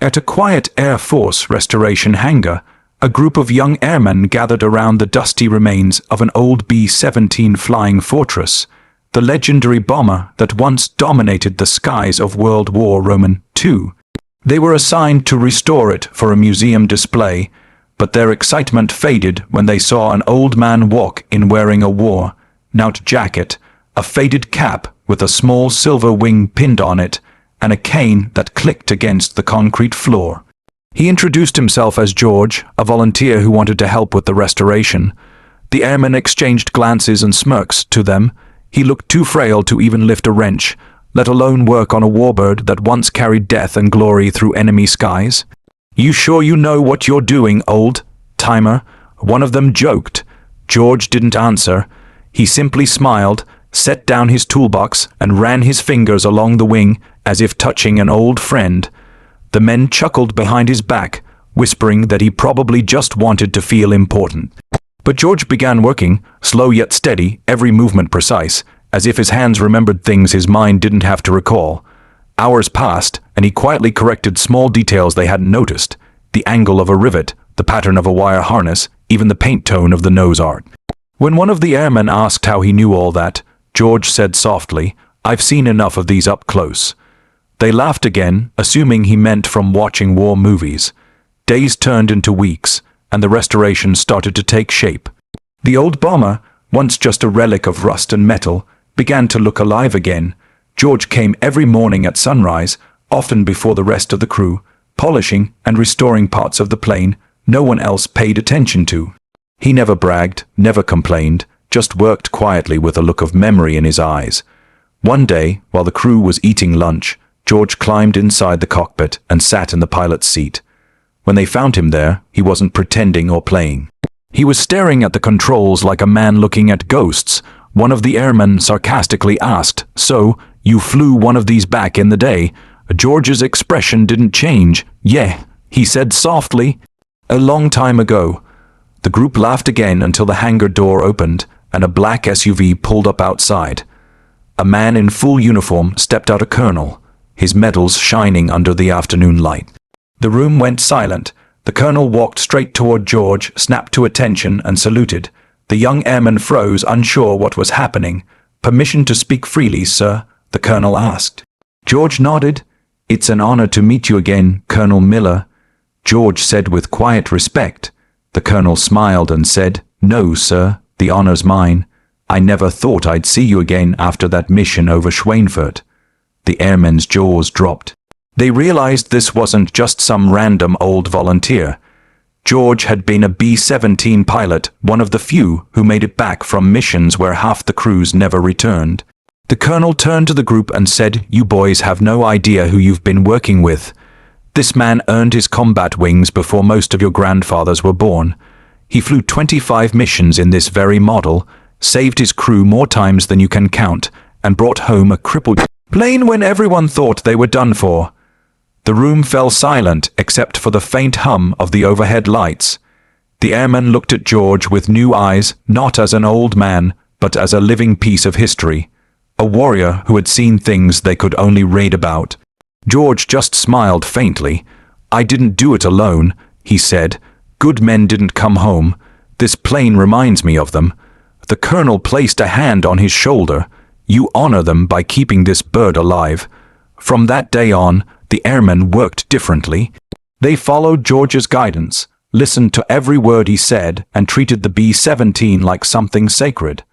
At a quiet Air Force restoration hangar, a group of young airmen gathered around the dusty remains of an old B-17 Flying Fortress, the legendary bomber that once dominated the skies of World War II. They were assigned to restore it for a museum display, but their excitement faded when they saw an old man walk in wearing a worn-out jacket, a faded cap with a small silver wing pinned on it, and a cane that clicked against the concrete floor. He introduced himself as George, a volunteer who wanted to help with the restoration. The airmen exchanged glances and smirks to them. He looked too frail to even lift a wrench, let alone work on a warbird that once carried death and glory through enemy skies. "You sure you know what you're doing, old-timer?" one of them joked. George didn't answer. He simply smiled, set down his toolbox, and ran his fingers along the wing as if touching an old friend. The men chuckled behind his back, whispering that he probably just wanted to feel important. But George began working, slow yet steady, every movement precise, as if his hands remembered things his mind didn't have to recall. Hours passed, and he quietly corrected small details they hadn't noticed: the angle of a rivet, the pattern of a wire harness, even the paint tone of the nose art. When one of the airmen asked how he knew all that, George said softly, "I've seen enough of these up close." They laughed again, assuming he meant from watching war movies. Days turned into weeks, and the restoration started to take shape. The old bomber, once just a relic of rust and metal, began to look alive again. George came every morning at sunrise, often before the rest of the crew, polishing and restoring parts of the plane no one else paid attention to. He never bragged, never complained, just worked quietly with a look of memory in his eyes. One day, while the crew was eating lunch, George climbed inside the cockpit and sat in the pilot's seat. When they found him there, he wasn't pretending or playing. He was staring at the controls like a man looking at ghosts. One of the airmen sarcastically asked, "So, you flew one of these back in the day?" George's expression didn't change. "Yeah," he said softly. "A long time ago." The group laughed again until the hangar door opened and a black SUV pulled up outside. A man in full uniform stepped out, a colonel, his medals shining under the afternoon light. The room went silent. The colonel walked straight toward George, snapped to attention, and saluted. The young airman froze, unsure what was happening. "Permission to speak freely, sir?" the colonel asked. George nodded. "It's an honor to meet you again, Colonel Miller," George said with quiet respect. The colonel smiled and said, "No, sir, the honor's mine. I never thought I'd see you again after that mission over Schweinfurt." The airmen's jaws dropped. They realized this wasn't just some random old volunteer. George had been a B-17 pilot, one of the few who made it back from missions where half the crews never returned. The colonel turned to the group and said, "You boys have no idea who you've been working with. This man earned his combat wings before most of your grandfathers were born. He flew 25 missions in this very model, saved his crew more times than you can count, and brought home a crippled plane when everyone thought they were done for." The room fell silent except for the faint hum of the overhead lights. The airman looked at George with new eyes, not as an old man, but as a living piece of history. A warrior who had seen things they could only read about. George just smiled faintly. "I didn't do it alone," he said. "Good men didn't come home. This plane reminds me of them." The colonel placed a hand on his shoulder. "You honor them by keeping this bird alive." From that day on, the airmen worked differently. They followed George's guidance, listened to every word he said, and treated the B-17 like something sacred.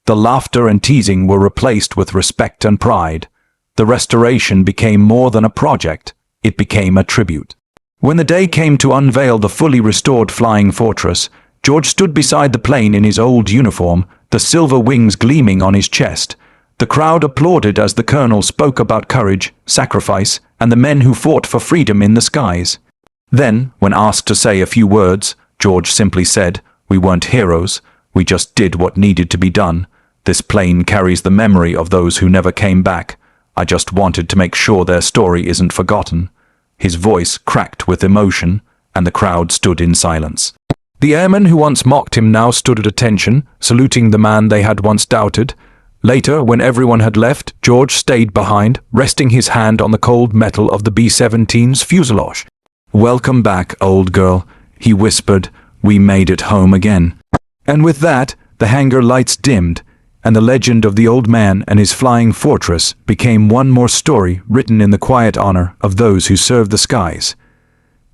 The laughter and teasing were replaced with respect and pride. The restoration became more than a project, it became a tribute. When the day came to unveil the fully restored Flying Fortress, George stood beside the plane in his old uniform, the silver wings gleaming on his chest. The crowd applauded as the colonel spoke about courage, sacrifice, and the men who fought for freedom in the skies. Then, when asked to say a few words, George simply said, "We weren't heroes, we just did what needed to be done. This plane carries the memory of those who never came back. I just wanted to make sure their story isn't forgotten." His voice cracked with emotion, and the crowd stood in silence. The airmen who once mocked him now stood at attention, saluting the man they had once doubted. Later, when everyone had left, George stayed behind, resting his hand on the cold metal of the B-17's fuselage. "Welcome back, old girl," he whispered. "We made it home again." And with that, the hangar lights dimmed, and the legend of the old man and his flying fortress became one more story written in the quiet honor of those who serve the skies.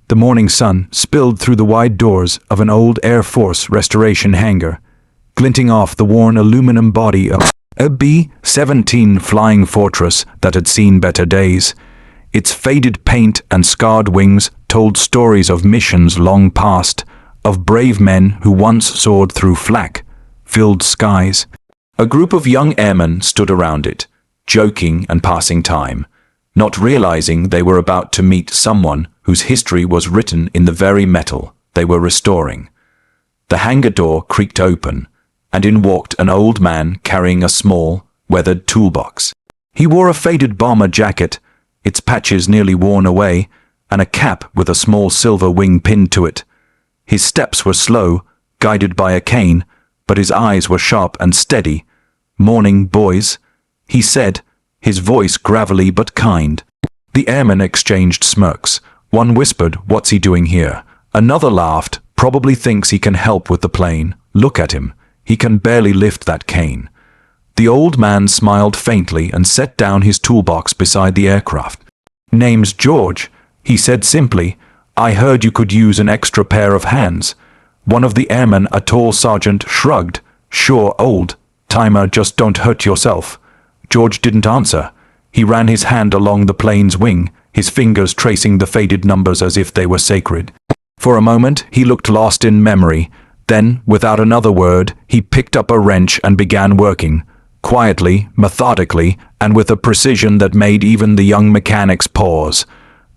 The morning sun spilled through the wide doors of an old Air Force restoration hangar, glinting off the worn aluminum body of a B-17 flying fortress that had seen better days. Its faded paint and scarred wings told stories of missions long past, of brave men who once soared through flak-filled skies. A group of young airmen stood around it, joking and passing time, not realizing they were about to meet someone whose history was written in the very metal they were restoring. The hangar door creaked open, and in walked an old man carrying a small, weathered toolbox. He wore a faded bomber jacket, its patches nearly worn away, and a cap with a small silver wing pinned to it. His steps were slow, guided by a cane, but his eyes were sharp and steady. "Morning, boys," he said, his voice gravelly but kind. The airmen exchanged smirks. One whispered, "What's he doing here?" Another laughed, "Probably thinks he can help with the plane. Look at him. He can barely lift that cane." The old man smiled faintly and set down his toolbox beside the aircraft. "Name's George," he said simply. "I heard you could use an extra pair of hands." One of the airmen, a tall sergeant, shrugged. "Sure, old timer, just don't hurt yourself." George didn't answer. He ran his hand along the plane's wing, his fingers tracing the faded numbers as if they were sacred. For a moment, he looked lost in memory. Then, without another word, he picked up a wrench and began working, quietly, methodically, and with a precision that made even the young mechanics pause.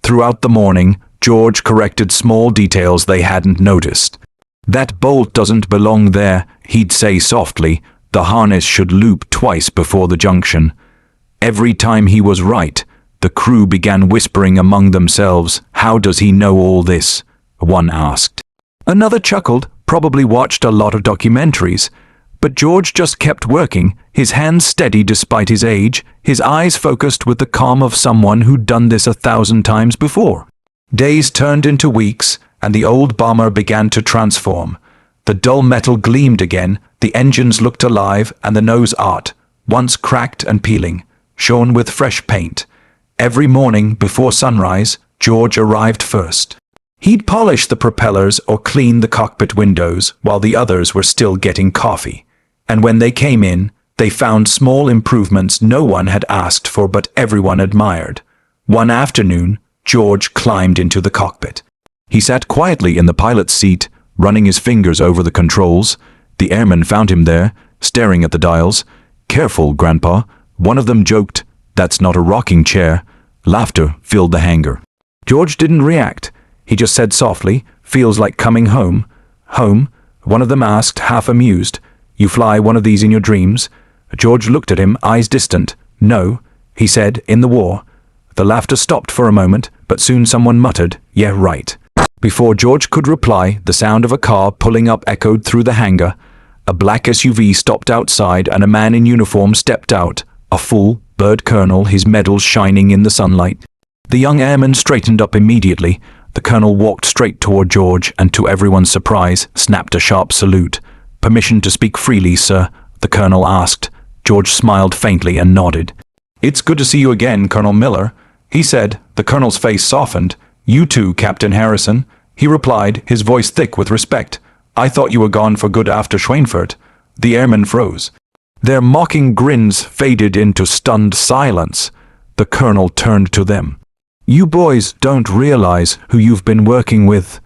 Throughout the morning, George corrected small details they hadn't noticed. "That bolt doesn't belong there," he'd say softly. "The harness should loop twice before the junction." Every time he was right, the crew began whispering among themselves. "How does he know all this?" one asked. Another chuckled, probably watched a lot of documentaries. But George just kept working, his hands steady despite his age, his eyes focused with the calm of someone who'd done this 1,000 times before. Days turned into weeks, and the old bomber began to transform. The dull metal gleamed again, the engines looked alive, and the nose art, once cracked and peeling, shone with fresh paint. Every morning before sunrise, George arrived first. He'd polish the propellers or clean the cockpit windows while the others were still getting coffee. And when they came in, they found small improvements no one had asked for but everyone admired. One afternoon, George climbed into the cockpit. He sat quietly in the pilot's seat, running his fingers over the controls. The airmen found him there, staring at the dials. "Careful, Grandpa," one of them joked. "That's not a rocking chair." Laughter filled the hangar. George didn't react. He just said softly, "Feels like coming home." "Home?" one of them asked, half amused. "You fly one of these in your dreams?" George looked at him, eyes distant. "No," he said, "in the war." The laughter stopped for a moment, but soon someone muttered, "Yeah, right." Before George could reply, the sound of a car pulling up echoed through the hangar. A black SUV stopped outside and a man in uniform stepped out, a full bird colonel, his medals shining in the sunlight. The young airman straightened up immediately. The colonel walked straight toward George and, to everyone's surprise, snapped a sharp salute. "Permission to speak freely, sir?" the colonel asked. George smiled faintly and nodded. "It's good to see you again, Colonel Miller," he said. The colonel's face softened. "You too, Captain Harrison," he replied, his voice thick with respect. "I thought you were gone for good after Schweinfurt." The airmen froze. Their mocking grins faded into stunned silence. The colonel turned to them. "You boys don't realize who you've been working with.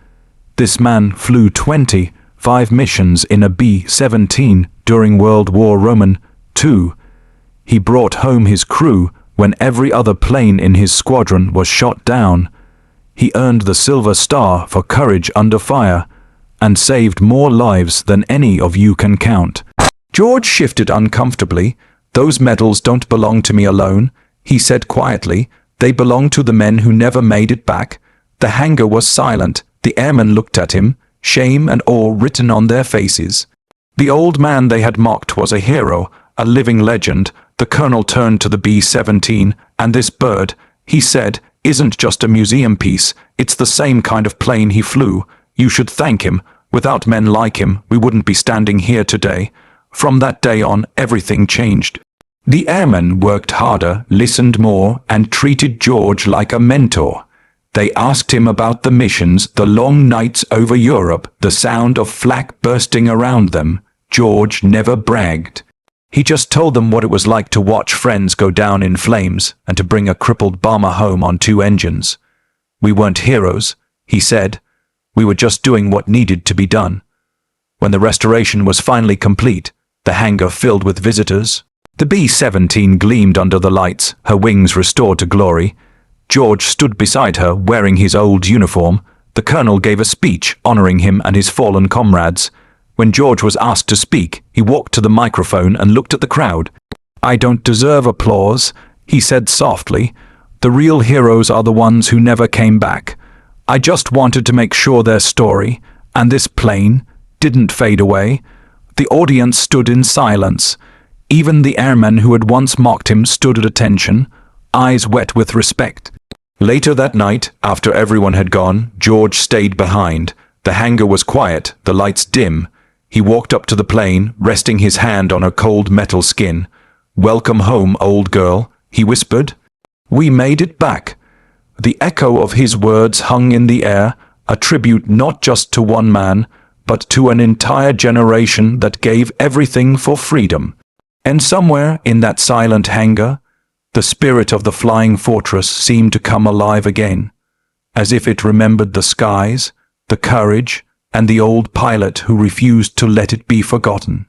This man flew 25 missions in a B-17 during World War II. He brought home his crew when every other plane in his squadron was shot down. He earned the Silver Star for courage under fire and saved more lives than any of you can count." George shifted uncomfortably. "Those medals don't belong to me alone," he said quietly. "They belong to the men who never made it back." The hangar was silent. The airmen looked at him, shame and awe written on their faces. The old man they had mocked was a hero, a living legend. The colonel turned to the B-17. "And this bird," he said, isn't just a museum piece, it's the same kind of plane he flew. You should thank him. Without men like him, we wouldn't be standing here today. From that day on, everything changed. The airmen worked harder, listened more, and treated George like a mentor. They asked him about the missions, the long nights over Europe, the sound of flak bursting around them. George never bragged. He just told them what it was like to watch friends go down in flames and to bring a crippled bomber home on 2 engines. We weren't heroes, he said. We were just doing what needed to be done. When the restoration was finally complete, the hangar filled with visitors. The B-17 gleamed under the lights, her wings restored to glory. George stood beside her, wearing his old uniform. The colonel gave a speech honoring him and his fallen comrades. When George was asked to speak, he walked to the microphone and looked at the crowd. "I don't deserve applause," he said softly. "The real heroes are the ones who never came back. I just wanted to make sure their story, and this plane, didn't fade away." The audience stood in silence. Even the airmen who had once mocked him stood at attention, eyes wet with respect. Later that night, after everyone had gone, George stayed behind. The hangar was quiet, the lights dim. He walked up to the plane, resting his hand on her cold metal skin. "Welcome home, old girl," he whispered. "We made it back." The echo of his words hung in the air, a tribute not just to one man, but to an entire generation that gave everything for freedom. And somewhere in that silent hangar, the spirit of the flying fortress seemed to come alive again, as if it remembered the skies, the courage, and the old pilot who refused to let it be forgotten.